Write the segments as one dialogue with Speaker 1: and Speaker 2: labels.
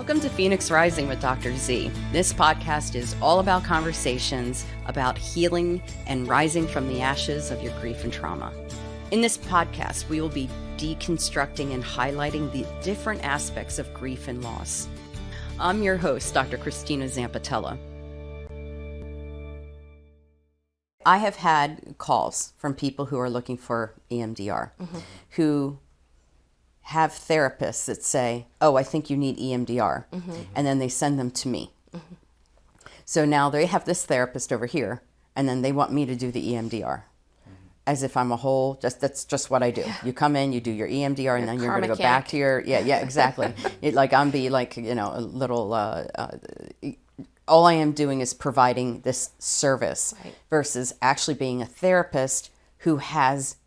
Speaker 1: Welcome to Phoenix Rising with Dr. Z. This podcast is all about conversations about healing and rising from the ashes of your grief and trauma. In this podcast, we will be deconstructing and highlighting the different aspects of grief and loss. I'm your host, Dr. Christina Zampatella. I have had calls from people who are looking for EMDR, who have therapists that say, oh, I think you need EMDR, and then they send them to me. So now they have this therapist over here, and then they want me to do the EMDR, as if I'm a whole, that's just what I do. You come in, you do your EMDR, and then you're going to go back to your, exactly. I'm be like, a little, all I am doing is providing this service versus actually being a therapist who has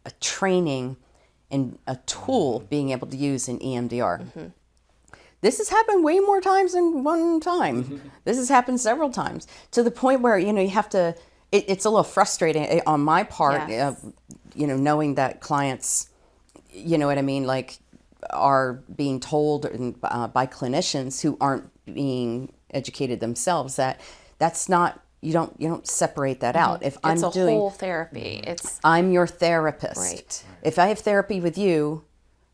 Speaker 1: a training and a tool being able to use in EMDR. This has happened way more times than one time. This has happened several times to the point where, you have to, it's a little frustrating on my part, knowing that clients, are being told by clinicians who aren't being educated themselves that that's not, you don't separate that out. If
Speaker 2: it's a whole therapy.
Speaker 1: I'm your therapist.
Speaker 2: Right.
Speaker 1: If I have therapy with you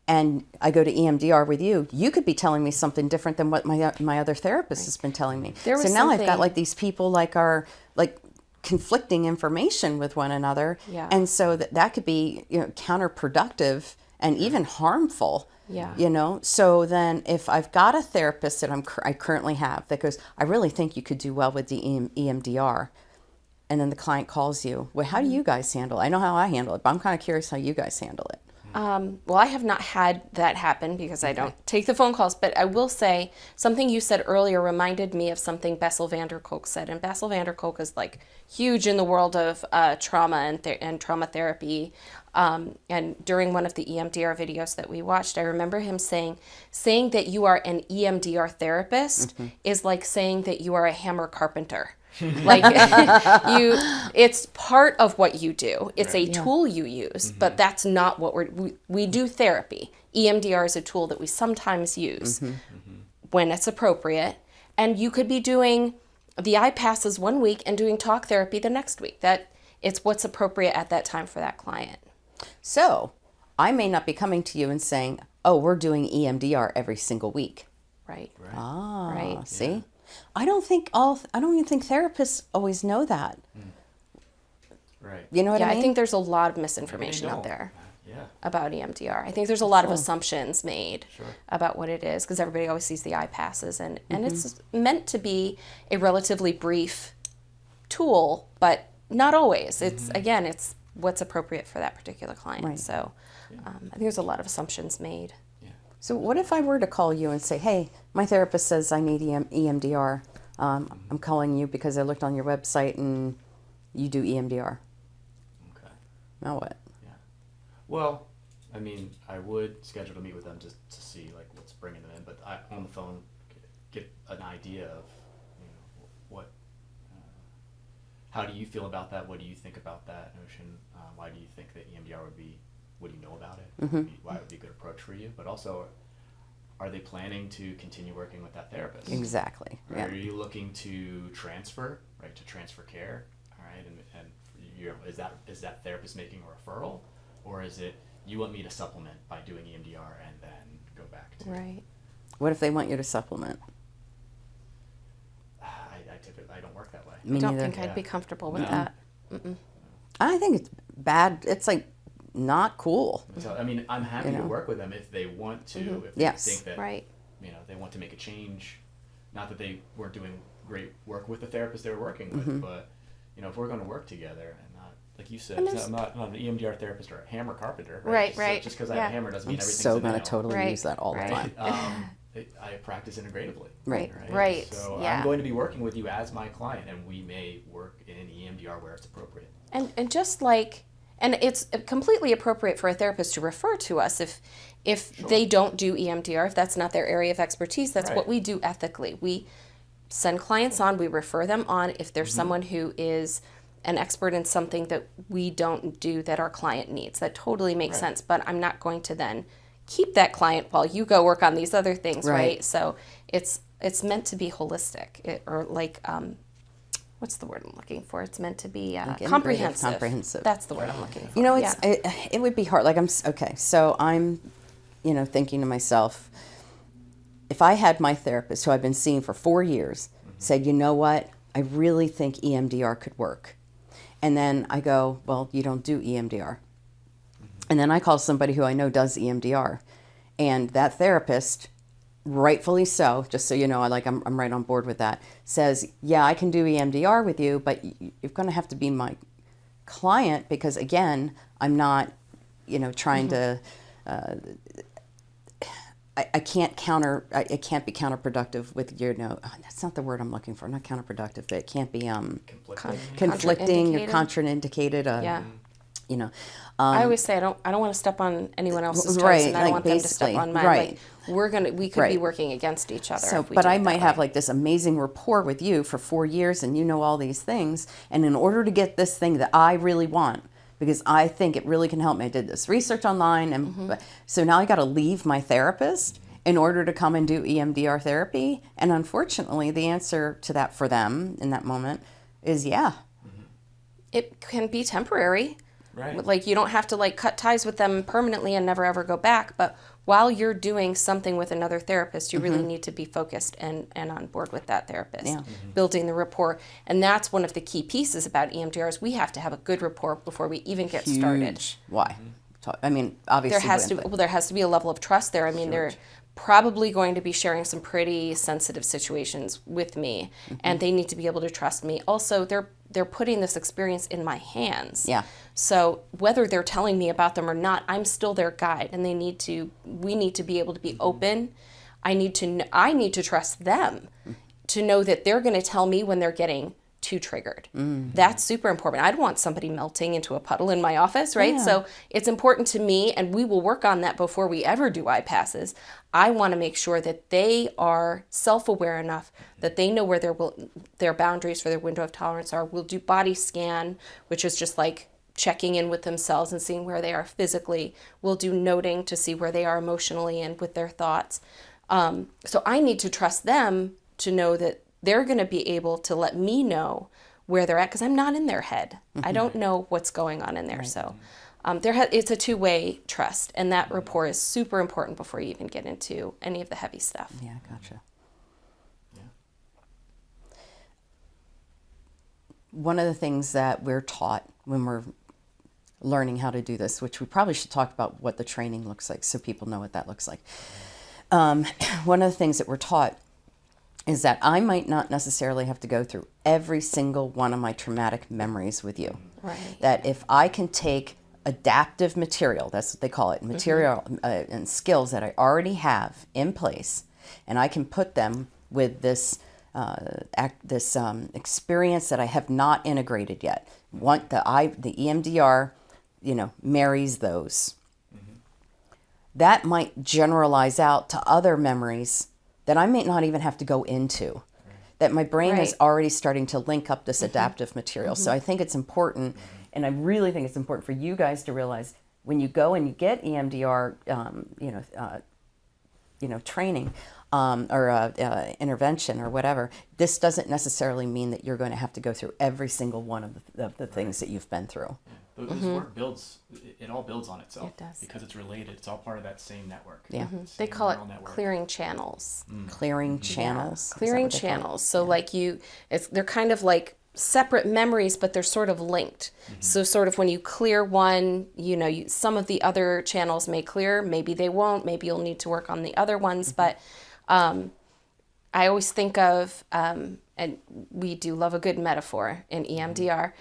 Speaker 1: and I go to EMDR with you, you could be telling me something different than what my other therapist has been telling me. So now I've got these people are conflicting information with one another. Yeah. And so that could be counterproductive and even harmful. Yeah. So then if I've got a therapist that I currently have that goes, I really think you could do well with the EMDR. And then the client calls you, well, how do you guys handle it? I know how I handle it, but I'm kind of curious how you guys handle it.
Speaker 2: Well, I have not had that happen because I don't take the phone calls, but I will say something you said earlier reminded me of something Bessel van der Kolk said. And Bessel van der Kolk is huge in the world of trauma and trauma therapy. And during one of the EMDR videos that we watched, I remember him saying that you are an EMDR therapist is like saying that you are a hammer carpenter. It's part of what you do. It's a tool you use, but that's not what we do therapy. EMDR is a tool that we sometimes use when it's appropriate. And you could be doing the eye passes one week and doing talk therapy the next week. That it's what's appropriate at that time for that client.
Speaker 1: So I may not be coming to you and saying, oh, we're doing EMDR every single week.
Speaker 2: Right.
Speaker 1: Ah,
Speaker 2: right.
Speaker 1: See? Yeah. I don't even think therapists always know that.
Speaker 3: Right.
Speaker 1: You know what I mean?
Speaker 2: I think there's a lot of misinformation out there about EMDR. I think there's a lot of assumptions made about what it is because everybody always sees the eye passes and it's meant to be a relatively brief tool, but not always. It's it's what's appropriate for that particular client. Right. So I think there's a lot of assumptions made.
Speaker 1: So what if I were to call you and say, hey, my therapist says I need EMDR. I'm calling you because I looked on your website and you do EMDR.
Speaker 3: Okay.
Speaker 1: Now what?
Speaker 3: Yeah. Well, I mean, I would schedule to meet with them just to see what's bringing them in, but on the phone get an idea of what. How do you feel about that? What do you think about that notion? Why do you think that EMDR would be? What do you know about it? Why it would be a good approach for you? But also, are they planning to continue working with that therapist?
Speaker 1: Exactly.
Speaker 3: Right?
Speaker 1: Yeah.
Speaker 3: Are you looking to transfer, right? To transfer care, all right? And is that therapist making a referral, or is it you want me to supplement by doing EMDR and then go back to?
Speaker 2: Right.
Speaker 1: What if they want you to supplement?
Speaker 3: I don't work that way.
Speaker 2: I don't think I'd be comfortable with that.
Speaker 1: I think it's bad. It's not cool.
Speaker 3: So, I mean, I'm happy to work with them if they want to, if they think that, they want to make a change. Not that they weren't doing great work with the therapist they were working with, but, if we're going to work together and not, like you said, I'm not an EMDR therapist or a hammer carpenter. Right. So just because I have a hammer doesn't mean everything's
Speaker 1: so going to totally use that all the time.
Speaker 3: I practice integratively.
Speaker 1: Right.
Speaker 3: So I'm going to be working with you as my client, and we may work in EMDR where it's appropriate.
Speaker 2: And just and it's completely appropriate for a therapist to refer to us if they don't do EMDR, if that's not their area of expertise. That's what we do ethically. We send clients on, we refer them on if there's someone who is an expert in something that we don't do that our client needs. That totally makes sense, but I'm not going to then keep that client while you go work on these other things,
Speaker 1: Right.
Speaker 2: right? So it's meant to be holistic, what's the word I'm looking for? It's meant to be
Speaker 1: integrative,
Speaker 2: comprehensive.
Speaker 1: comprehensive.
Speaker 2: That's the word I'm looking for.
Speaker 1: You know, it would be hard. Like okay. So I'm, thinking to myself, if I had my therapist who I've been seeing for 4 years said, you know what, I really think EMDR could work, and then I go, well, you don't do EMDR, and then I call somebody who I know does EMDR, and that therapist, rightfully so, just so you know, I'm right on board with that, says, yeah, I can do EMDR with you, but you're going to have to be my client because, again, I'm not, trying to, I can't be counterproductive with that's not the word I'm looking for, not counterproductive, but it can't be conflicting or contraindicated.
Speaker 2: Yeah.
Speaker 1: I
Speaker 2: always say I don't want to step on anyone else's toes,
Speaker 1: right,
Speaker 2: and I don't want them to step on mine.
Speaker 1: right.
Speaker 2: Like, we could be working against each other.
Speaker 1: So,
Speaker 2: if we
Speaker 1: but
Speaker 2: do
Speaker 1: I
Speaker 2: it that
Speaker 1: might have
Speaker 2: way.
Speaker 1: like this amazing rapport with you for 4 years, and you know all these things. And in order to get this thing that I really want, because I think it really can help me, I did this research online, and so now I got to leave my therapist in order to come and do EMDR therapy. And unfortunately, the answer to that for them in that moment is yeah.
Speaker 2: It can be temporary.
Speaker 3: Right.
Speaker 2: Like, you don't have to cut ties with them permanently and never ever go back. But while you're doing something with another therapist, you really need to be focused and on board with that therapist,
Speaker 1: Yeah.
Speaker 2: building the rapport. And that's one of the key pieces about EMDR is we have to have a good rapport before we even get started.
Speaker 1: Why? I mean, obviously
Speaker 2: There has to be a level of trust there. I mean, they're probably going to be sharing some pretty sensitive situations with me, and they need to be able to trust me. Also, they're putting this experience in my hands.
Speaker 1: Yeah.
Speaker 2: So whether they're telling me about them or not, I'm still their guide, and we need to be able to be open. I need to trust them to know that they're going to tell me when they're getting too triggered. That's super important. I don't want somebody melting into a puddle in my office, right?
Speaker 1: Yeah.
Speaker 2: So it's important to me, and we will work on that before we ever do IPASs. I want to make sure that they are self-aware enough that they know where their boundaries for their window of tolerance are. We'll do body scan, which is just like checking in with themselves and seeing where they are physically. We'll do noting to see where they are emotionally and with their thoughts. So I need to trust them to know that they're going to be able to let me know where they're at, because I'm not in their head. I don't know what's going on in there. Right. So it's a two-way trust, and that rapport is super important before you even get into any of the heavy stuff.
Speaker 1: Yeah, gotcha.
Speaker 3: Yeah.
Speaker 1: One of the things that we're taught when we're learning how to do this, which we probably should talk about what the training looks like so people know what that looks like. One of the things that we're taught is that I might not necessarily have to go through every single one of my traumatic memories with you.
Speaker 2: Right.
Speaker 1: That if I can take adaptive material, that's what they call it, material and skills that I already have in place, and I can put them with this experience that I have not integrated yet. The EMDR, marries those. That might generalize out to other memories that I may not even have to go into, that my brain is already starting to link up this adaptive material. So I think it's important, and I really think it's important for you guys to realize when you go and you get EMDR, training or intervention or whatever, this doesn't necessarily mean that you're going to have to go through every single one of the things that you've been through.
Speaker 3: Yeah. This work it all builds on itself.
Speaker 2: It does.
Speaker 3: Because it's related. It's all part of that same network.
Speaker 1: Yeah.
Speaker 2: They call it clearing channels.
Speaker 1: Clearing channels.
Speaker 2: Yeah.
Speaker 1: Is that
Speaker 2: Clearing
Speaker 1: what they call it?
Speaker 2: channels. So they're kind of like separate memories, but they're sort of linked. So sort of when you clear one, some of the other channels may clear, maybe they won't, maybe you'll need to work on the other ones. But I always think of, and we do love a good metaphor in EMDR.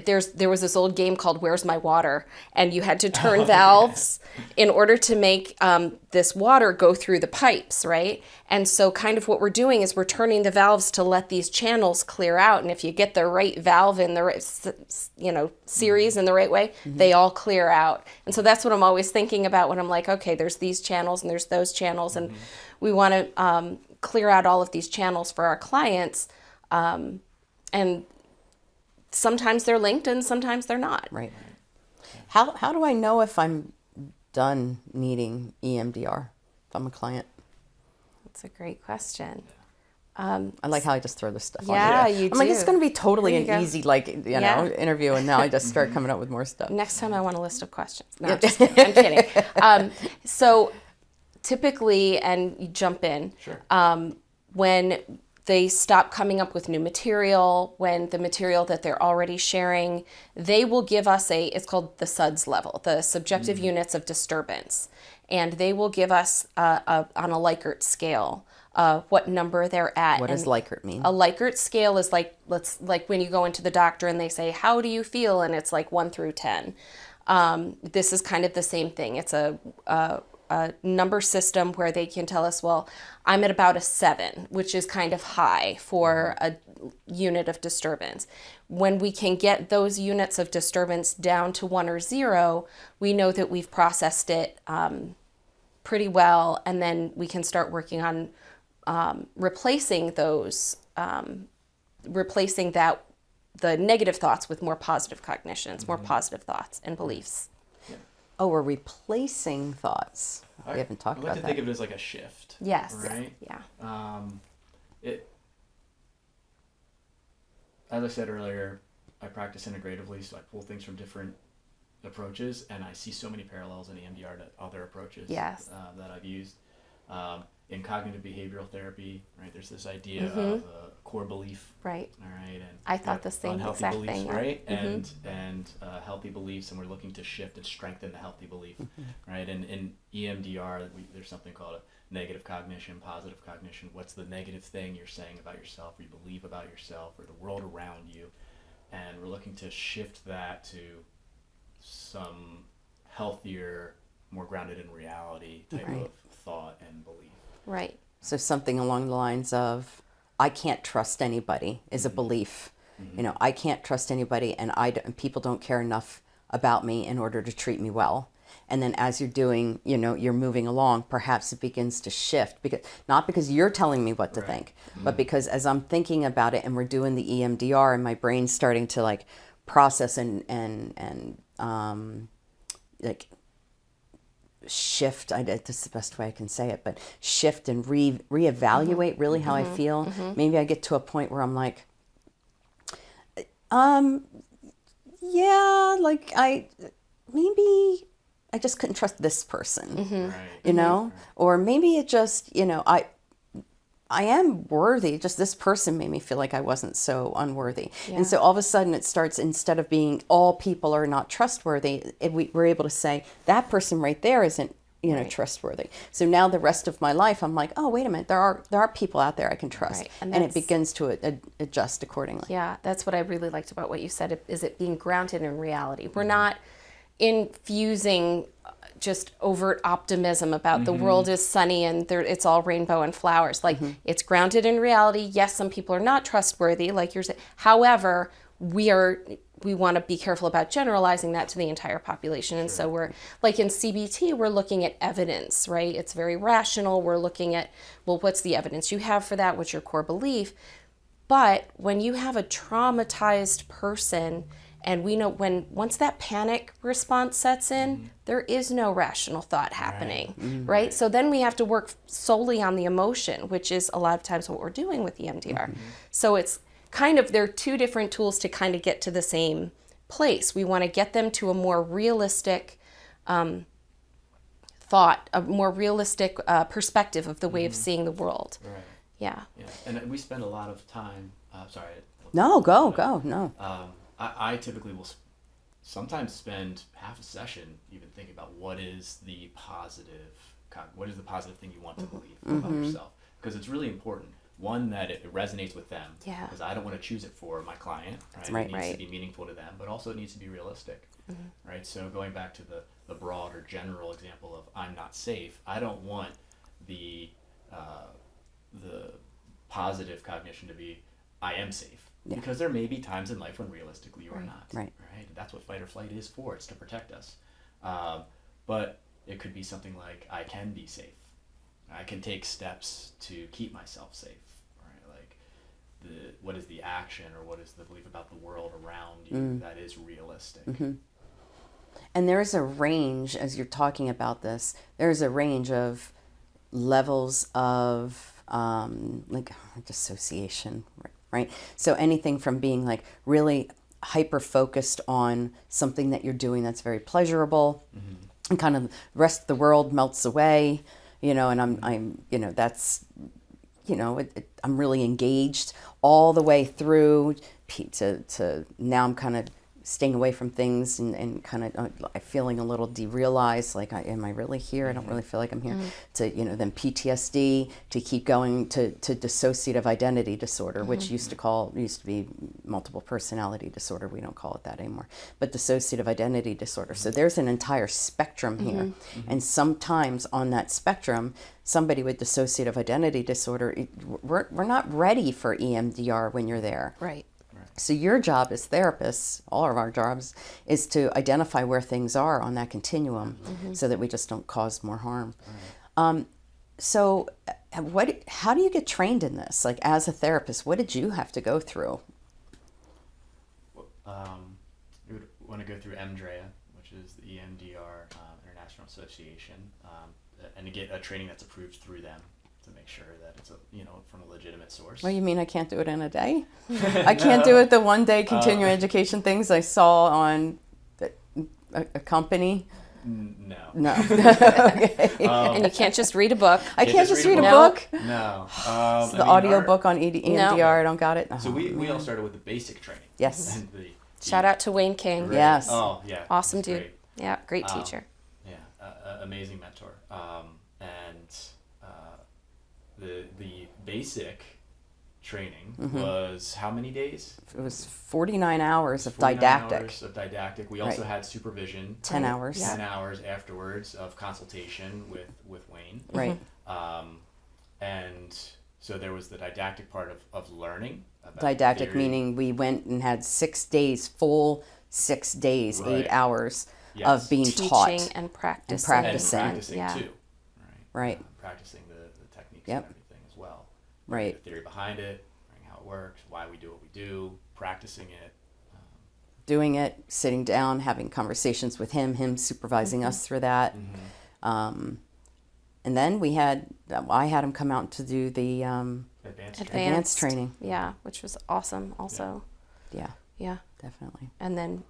Speaker 2: There was this old game called Where's My Water? And you had to turn valves in order to make this water go through the pipes, right? And so kind of what we're doing is we're turning the valves to let these channels clear out. And if you get the right valve in the right, series in the right way, they all clear out. And so that's what I'm always thinking about when I'm like, okay, there's these channels and there's those channels. And we want to clear out all of these channels for our clients, and sometimes they're linked and sometimes they're not.
Speaker 1: Right. How do I know if I'm done needing EMDR if I'm a client?
Speaker 2: That's a great question.
Speaker 1: I like how I just throw this stuff on
Speaker 2: Yeah,
Speaker 1: you.
Speaker 2: you
Speaker 1: I'm like,
Speaker 2: do.
Speaker 1: it's going to be totally
Speaker 2: There you
Speaker 1: an
Speaker 2: go.
Speaker 1: easy, like, you know, interview, and now I just start coming up with more stuff.
Speaker 2: Next time I want a list of questions. No, I'm just kidding. I'm kidding. So typically, and you jump in,
Speaker 3: Sure.
Speaker 2: When they stop coming up with new material, when the material that they're already sharing, they will give us it's called the SUDS level, the subjective units of disturbance. And they will give us on a Likert scale what number they're at.
Speaker 1: What does
Speaker 2: And
Speaker 1: Likert mean?
Speaker 2: a Likert scale is like when you go into the doctor and they say, how do you feel? And it's like 1 through 10. This is kind of the same thing. It's a number system where they can tell us, well, I'm at about a 7, which is kind of high for a unit of disturbance. When we can get those units of disturbance down to 1 or 0, we know that we've processed it pretty well, and then we can start working on replacing those, replacing the negative thoughts with more positive cognitions, more positive thoughts and beliefs.
Speaker 1: Oh, we're replacing thoughts. We haven't talked
Speaker 3: I
Speaker 1: about
Speaker 3: like to
Speaker 1: that.
Speaker 3: think of it as like a shift.
Speaker 2: Yes.
Speaker 3: Right?
Speaker 2: Yeah.
Speaker 3: As I said earlier, I practice integratively, so I pull things from different approaches, and I see so many parallels in EMDR to other approaches
Speaker 2: Yes.
Speaker 3: that I've used. In cognitive behavioral therapy, right, there's this idea of a core belief.
Speaker 2: Right.
Speaker 3: All right, and
Speaker 2: I thought the same
Speaker 3: unhealthy
Speaker 2: exact
Speaker 3: beliefs,
Speaker 2: thing, yeah.
Speaker 3: right? And healthy beliefs, and we're looking to shift and strengthen the healthy belief, right? And in EMDR, there's something called a negative cognition, positive cognition. What's the negative thing you're saying about yourself, or you believe about yourself, or the world around you? And we're looking to shift that to some healthier, more grounded in reality type of thought and belief.
Speaker 2: Right.
Speaker 1: So something along the lines of, I can't trust anybody is a belief. You know, I can't trust anybody, and people don't care enough about me in order to treat me well. And then as you're doing, you know, you're moving along, perhaps it begins to shift, because not because you're telling me what to think, but because as I'm thinking about it and we're doing the EMDR and my brain's starting to like process and like shift, that's the best way I can say it, but shift and reevaluate really how I feel. Maybe I get to a point where I'm like, yeah, like maybe I just couldn't trust this person,
Speaker 3: Right.
Speaker 1: you know, or maybe it just, you know, I am worthy. Just this person made me feel like I wasn't so unworthy.
Speaker 2: Yeah.
Speaker 1: And so all of a sudden it starts, instead of being all people are not trustworthy, we're able to say that person right there isn't, you know, trustworthy. So now the rest of my life, I'm like, oh, wait a minute, there are people out there I can trust.
Speaker 2: Right.
Speaker 1: And it begins to adjust accordingly.
Speaker 2: Yeah, that's what I really liked about what you said, is it being grounded in reality. We're not infusing just overt optimism about the world is sunny and it's all rainbow and flowers. Like, it's grounded in reality. Yes, some people are not trustworthy, like you're saying. However, we want to be careful about generalizing that to the entire population. And so we're, like in CBT, we're looking at evidence, right? It's very rational. We're looking at, well, what's the evidence you have for that? What's your core belief? But when you have a traumatized person, and we know once that panic response sets in, there is no rational thought happening, right? So then we have to work solely on the emotion, which is a lot of times what we're doing with EMDR. So it's kind of, there are two different tools to kind of get to the same place. We want to get them to a more realistic thought, a more realistic perspective of the way of seeing the world.
Speaker 3: Right.
Speaker 2: Yeah.
Speaker 3: Yeah. And we spend a lot of time. Sorry.
Speaker 1: No, go. No.
Speaker 3: I typically will sometimes spend half a session even thinking about what is the positive thing you want to believe about yourself, because it's really important. One, that it resonates with them, because I don't want to choose it for my client. Right? It needs to be meaningful to them, but also it needs to be realistic. Right? So going back to the broad or general example of I'm not safe, I don't want the positive cognition to be I am safe. Because there may be times in life when realistically you are not. Right. That's what fight or flight is for. It's to protect us. But it could be something like, I can be safe. I can take steps to keep myself safe. Right? Like, what is the action or what is the belief about the world around you that is realistic?
Speaker 1: And there's a range, as you're talking about this, there's a range of levels of like dissociation, right? So anything from being like really hyper focused on something that you're doing that's very pleasurable, and kind of the rest of the world melts away, and I'm that's, I'm really engaged all the way through to now I'm kind of staying away from things and kind of feeling a little derealized, like, am I really here? I don't really feel like I'm here. To, then PTSD, to keep going to dissociative identity disorder, which used to be multiple personality disorder. We don't call it that anymore, but dissociative identity disorder. So there's an entire spectrum here. And sometimes on that spectrum, somebody with dissociative identity disorder, we're not ready for EMDR when you're there.
Speaker 2: Right.
Speaker 1: So your job as therapists, all of our jobs, is to identify where things are on that continuum, so that we just don't cause more harm. So how do you get trained in this? Like, as a therapist, what did you have to go through?
Speaker 3: You would want to go through EMDR, which is the EMDR International Association, and to get a training that's approved through them, to make sure that it's from a legitimate source.
Speaker 1: Well, you mean I can't do it in a day? I can't do it the one day continuing education things I saw on a company?
Speaker 3: No.
Speaker 1: No. Okay.
Speaker 2: And you can't just read a book.
Speaker 1: I can't just read a
Speaker 2: No.
Speaker 1: book?
Speaker 3: No.
Speaker 1: The audio book on EMDR, I don't got it?
Speaker 3: So we all started with the basic training.
Speaker 1: Yes.
Speaker 3: And
Speaker 2: Shout out to Wayne King.
Speaker 3: Right.
Speaker 1: Yes.
Speaker 3: Oh, yeah.
Speaker 2: Awesome
Speaker 3: he's
Speaker 2: dude.
Speaker 3: great.
Speaker 2: Yeah, great teacher.
Speaker 3: Amazing mentor. And the basic training was how many days?
Speaker 1: It was 49 hours of
Speaker 3: 49
Speaker 1: didactic.
Speaker 3: hours of didactic. We also had supervision.
Speaker 1: 10 hours.
Speaker 3: 10 hours afterwards of consultation with Wayne.
Speaker 1: Right.
Speaker 3: And so there was the didactic part of learning. About
Speaker 1: Didactic
Speaker 3: theory.
Speaker 1: meaning we went and had 6 days, full 6 days,
Speaker 3: Right.
Speaker 1: 8 hours
Speaker 3: Yes.
Speaker 1: of being
Speaker 2: Teaching
Speaker 1: taught.
Speaker 2: and practicing.
Speaker 1: practicing.
Speaker 3: And practicing
Speaker 2: yeah.
Speaker 3: too.
Speaker 1: Right.
Speaker 3: Practicing the techniques
Speaker 1: Yep.
Speaker 3: and everything as well.
Speaker 1: Right.
Speaker 3: The theory behind it, learning how it works, why we do what we do, practicing it.
Speaker 1: Doing it, sitting down, having conversations with him supervising us through that. And then I had him come out to do the advanced training.
Speaker 2: Yeah, which was awesome also.
Speaker 1: Yeah,
Speaker 2: Yeah.
Speaker 1: definitely.
Speaker 2: And then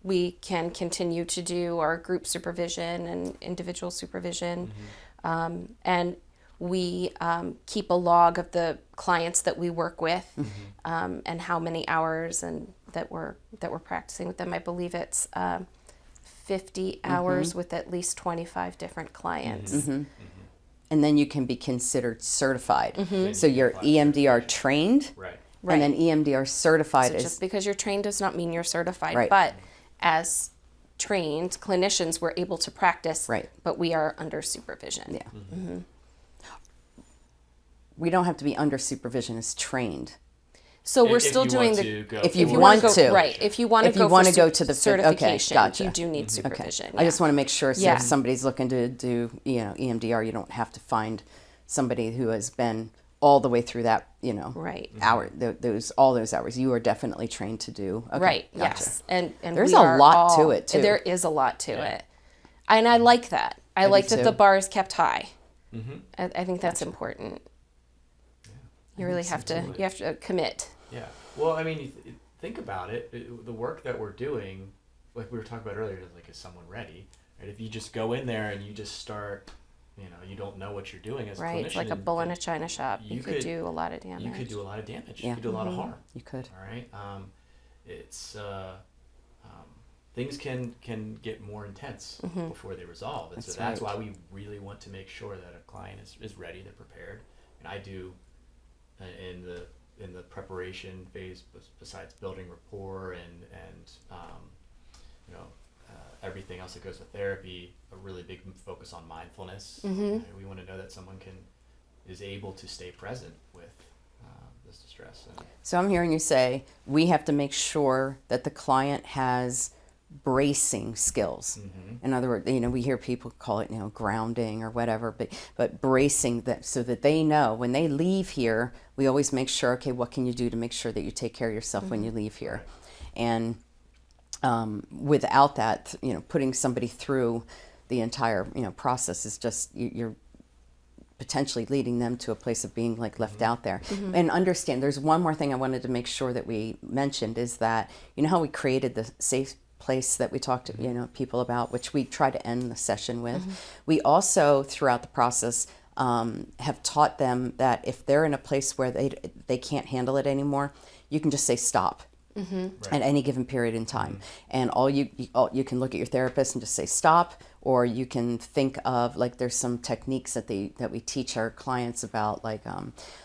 Speaker 2: we can continue to do our group supervision and individual supervision. And we keep a log of the clients that we work with, and how many hours and that we're practicing with them. I believe it's 50 hours with at least 25 different clients.
Speaker 1: And then you can be considered certified.
Speaker 3: Then
Speaker 1: So
Speaker 3: you
Speaker 1: you're
Speaker 3: can apply
Speaker 1: EMDR trained,
Speaker 3: Right.
Speaker 1: and then EMDR certified
Speaker 2: So
Speaker 1: is
Speaker 2: just because you're trained does not mean you're certified.
Speaker 1: Right.
Speaker 2: But as trained clinicians, we're able to practice,
Speaker 1: Right.
Speaker 2: but we are under supervision.
Speaker 1: Yeah. We don't have to be under supervision as trained.
Speaker 2: So we're
Speaker 3: If
Speaker 2: still
Speaker 3: you
Speaker 2: doing
Speaker 3: want
Speaker 2: the
Speaker 3: to go
Speaker 1: If you
Speaker 3: forward.
Speaker 1: want
Speaker 2: go,
Speaker 1: to.
Speaker 2: right. If you want to
Speaker 1: If you
Speaker 2: go
Speaker 1: wanna
Speaker 2: for
Speaker 1: go to the
Speaker 2: certification,
Speaker 1: okay, gotcha.
Speaker 2: you do need
Speaker 1: Okay.
Speaker 2: supervision.
Speaker 1: I just want to make sure, so
Speaker 2: Yeah.
Speaker 1: if somebody's looking to do EMDR, you don't have to find somebody who has been all the way through that
Speaker 2: Right.
Speaker 1: hour, all those hours. You are definitely trained to do. Okay,
Speaker 2: Right.
Speaker 1: gotcha.
Speaker 2: Yes. And
Speaker 1: There's
Speaker 2: we
Speaker 1: a
Speaker 2: are
Speaker 1: lot to
Speaker 2: all-
Speaker 1: it, too.
Speaker 2: There is a lot to it, and I like that. I like
Speaker 1: do
Speaker 2: that the
Speaker 1: too.
Speaker 2: bar is kept high. I think that's important. You really have to. You have to commit.
Speaker 3: Yeah. Well, I mean, you think about it. The work that we're doing, like we were talking about earlier, like, is someone ready? Right? If you just go in there and you just start, you don't know what you're doing as a
Speaker 2: Right.
Speaker 3: clinician.
Speaker 2: It's like a bull in a china shop. You could
Speaker 3: could-
Speaker 2: do a lot of damage.
Speaker 3: You could do a lot of damage.
Speaker 1: Yeah.
Speaker 3: You could do a lot of harm.
Speaker 1: You could.
Speaker 3: All right. It's things can get more intense before they resolve, and so that's
Speaker 1: right.
Speaker 3: why we really want to make sure that a client is ready, they're prepared, and I do in the preparation phase, besides building rapport and everything else that goes with therapy, a really big focus on mindfulness. We want to know that someone is able to stay present with this distress.
Speaker 1: So I'm hearing you say we have to make sure that the client has bracing skills. In other words, we hear people call it, grounding or whatever, but bracing, that so that they know when they leave here, we always make sure, okay, what can you do to make sure that you take care of yourself when you leave here? And without that, putting somebody through the entire, process is just, you're potentially leading them to a place of being like left out there. And understand, there's one more thing I wanted to make sure that we mentioned is that, how we created the safe place that we talked to, people about, which we try to end the session with. We also, throughout the process, have taught them that if they're in a place where they can't handle it anymore, you can just say stop. At any given period in time, and you can look at your therapist and just say stop, or you can think of, like, there's some techniques that we teach our clients about, like,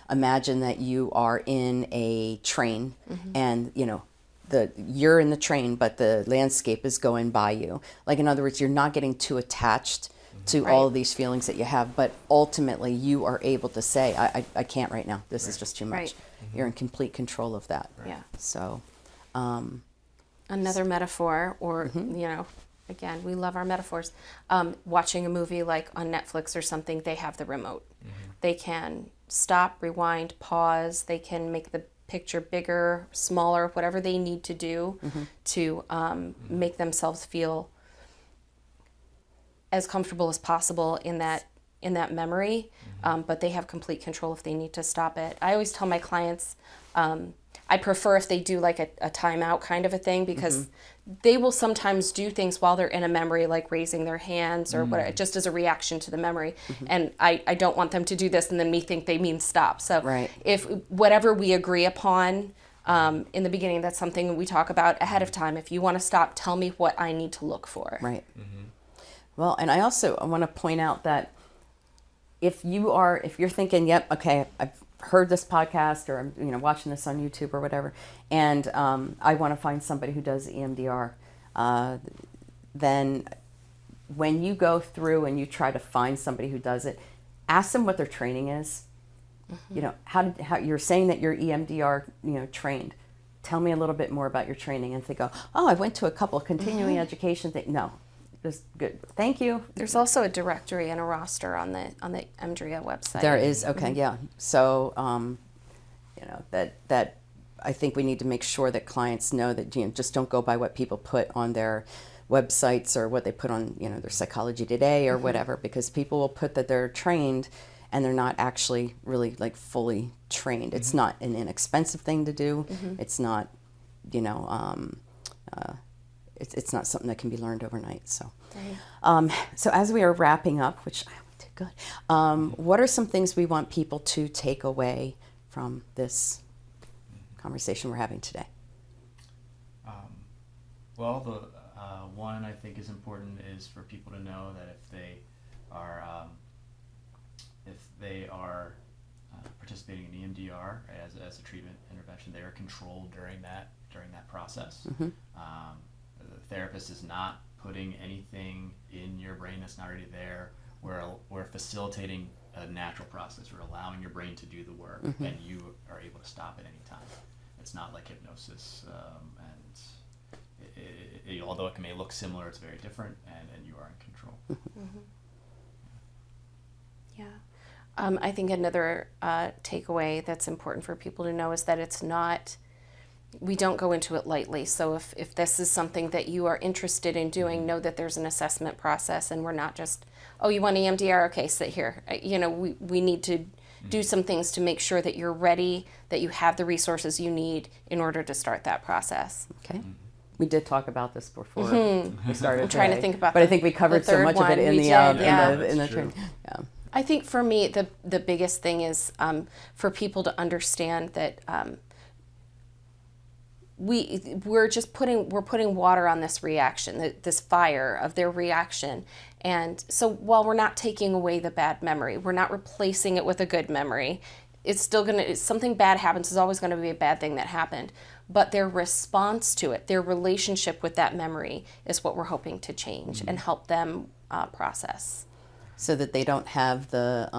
Speaker 1: imagine that you are in a train, and you're in the train, but the landscape is going by you. Like, in other words, you're not getting too attached to all of these feelings that you have, but ultimately you are able to say, I can't right now. This is just too much. You're in complete control of that.
Speaker 2: Yeah.
Speaker 1: So.
Speaker 2: Another metaphor, or again, we love our metaphors. Watching a movie like on Netflix or something, they have the remote. They can stop, rewind, pause. They can make the picture bigger, smaller, whatever they need to do to make themselves feel as comfortable as possible in that memory. But they have complete control if they need to stop it. I always tell my clients, I prefer if they do like a timeout kind of a thing, because they will sometimes do things while they're in a memory, like raising their hands or whatever, just as a reaction to the memory. And I don't want them to do this and then me think they mean stop. So if whatever we agree upon in the beginning, that's something we talk about ahead of time. If you want to stop, tell me what I need to look for.
Speaker 1: Right. Well, and I also want to point out that if you're thinking, yep, okay, I've heard this podcast, or I'm watching this on YouTube or whatever, and I want to find somebody who does EMDR, then when you go through and you try to find somebody who does it, ask them what their training is. How you're saying that you're EMDR trained. Tell me a little bit more about your training. And if they go, oh, I went to a couple of continuing education things. No. Just good. Thank you.
Speaker 2: There's also a directory and a roster on the EMDR website.
Speaker 1: There is. Okay. Yeah. So, that I think we need to make sure that clients know that, just don't go by what people put on their websites or what they put on, their Psychology Today or whatever, because people will put that they're trained and they're not actually really like fully trained. It's not an inexpensive thing to do. It's not, it's not something that can be learned overnight. So, so as we are wrapping up, which we did good, what are some things we want people to take away from this conversation we're having today?
Speaker 3: Well, the one I think is important is for people to know that if they are participating in EMDR as a treatment intervention, they are controlled during that process. The therapist is not putting anything in your brain that's not already there. We're facilitating a natural process. We're allowing your brain to do the work, and you are able to stop at any time. It's not like hypnosis, and although it may look similar, it's very different, and you are in control.
Speaker 2: Yeah. I think another takeaway that's important for people to know is that it's not, we don't go into it lightly. So if this is something that you are interested in doing, know that there's an assessment process, and we're not just, oh, you want EMDR? Okay, sit here. We need to do some things to make sure that you're ready, that you have the resources you need in order to start that process.
Speaker 1: Okay. We did talk about this before we started.
Speaker 2: I'm trying to think about
Speaker 1: but I think we covered so much of it in the training. Yeah.
Speaker 2: I think for me, the biggest thing is for people to understand that we're putting water on this reaction, this fire of their reaction. And so while we're not taking away the bad memory, we're not replacing it with a good memory. It's still something bad happens, is always going to be a bad thing that happened. But their response to it, their relationship with that memory, is what we're hoping to change and help them process.
Speaker 1: So that they don't have the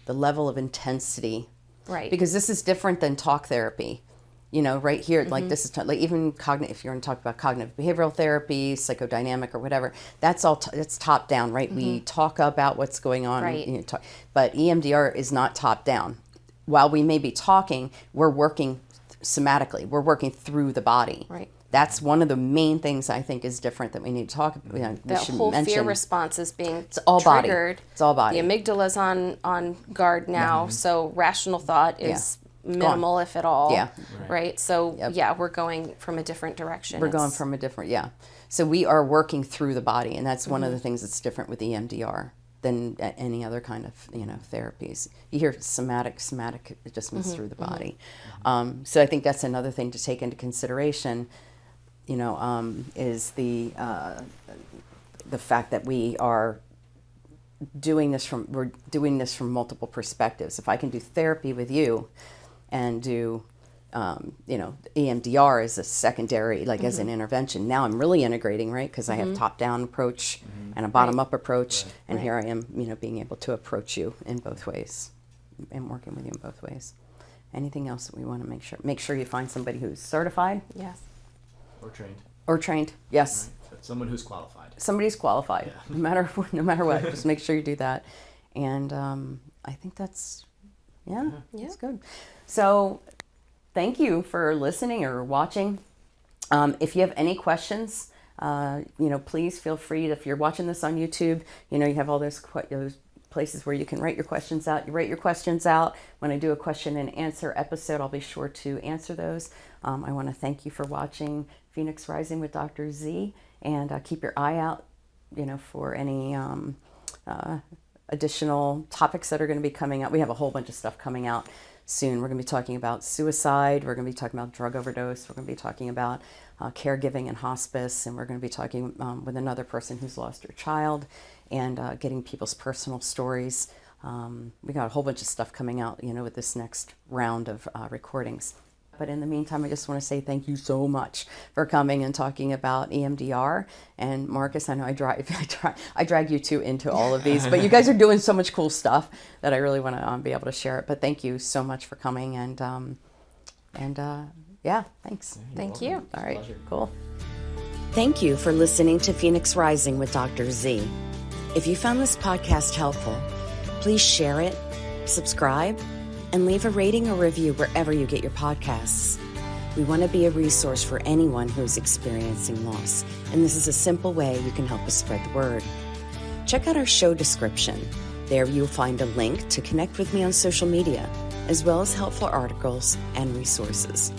Speaker 1: level of intensity.
Speaker 2: Right.
Speaker 1: Because this is different than talk therapy. Right here, like this is like even cognitive. If you're going to talk about cognitive behavioral therapy, psychodynamic, or whatever, that's all. It's top down, right? We talk about what's going on,
Speaker 2: right.
Speaker 1: But EMDR is not top down. While we may be talking, we're working somatically. We're working through the body.
Speaker 2: Right.
Speaker 1: that's one of the main things I think is different that we need to talk about. We
Speaker 2: The
Speaker 1: should
Speaker 2: whole fear
Speaker 1: mention.
Speaker 2: response is being
Speaker 1: all body.
Speaker 2: triggered.
Speaker 1: It's all body.
Speaker 2: The amygdala's on guard now, so rational thought is minimal, if at all.
Speaker 1: Yeah.
Speaker 2: Right? So, we're going from a different direction.
Speaker 1: We're going from a different, So we are working through the body, and that's one of the things that's different with EMDR than any other kind of, therapies. You hear somatic, it just moves through the body. So I think that's another thing to take into consideration, is the fact that we're doing this from multiple perspectives. If I can do therapy with you and do EMDR as a secondary, like as an intervention. Now I'm really integrating, right? Because I have top-down approach and a bottom-up approach, and here I am, being able to approach you in both ways and working with you in both ways. Anything else that we want to make sure you find somebody who's certified?
Speaker 2: Yes.
Speaker 3: Or trained.
Speaker 1: Yes.
Speaker 3: Right. But someone who's qualified.
Speaker 1: Somebody's qualified, no matter what. Just make sure you do that. And I think that's good. So thank you for listening or watching. If you have any questions, please feel free to, if you're watching this on YouTube, you have all those places where you can write your questions out. You write your questions out. When I do a question and answer episode, I'll be sure to answer those. I want to thank you for watching Phoenix Rising with Dr. Z, and keep your eye out, for any additional topics that are going to be coming out. We have a whole bunch of stuff coming out soon. We're going to be talking about suicide. We're going to be talking about drug overdose. We're going to be talking about caregiving and hospice. And we're going to be talking with another person who's lost her child, and getting people's personal stories. We got a whole bunch of stuff coming out, with this next round of recordings. But in the meantime, I just want to say thank you so much for coming and talking about EMDR. And Marcus, I know I drag you two into all of these, but you guys are doing so much cool stuff that I really want to be able to share it. But thank you so much for coming, and thanks.
Speaker 2: Thank you.
Speaker 1: All right,
Speaker 3: Pleasure.
Speaker 1: Cool. Thank you for listening to Phoenix Rising with Dr. Z. If you found this podcast helpful, please share it, subscribe, and leave a rating or review wherever you get your podcasts. We want to be a resource for anyone who is experiencing loss, and this is a simple way you can help us spread the word. Check out our show description. There you'll find a link to connect with me on social media, as well as helpful articles and resources.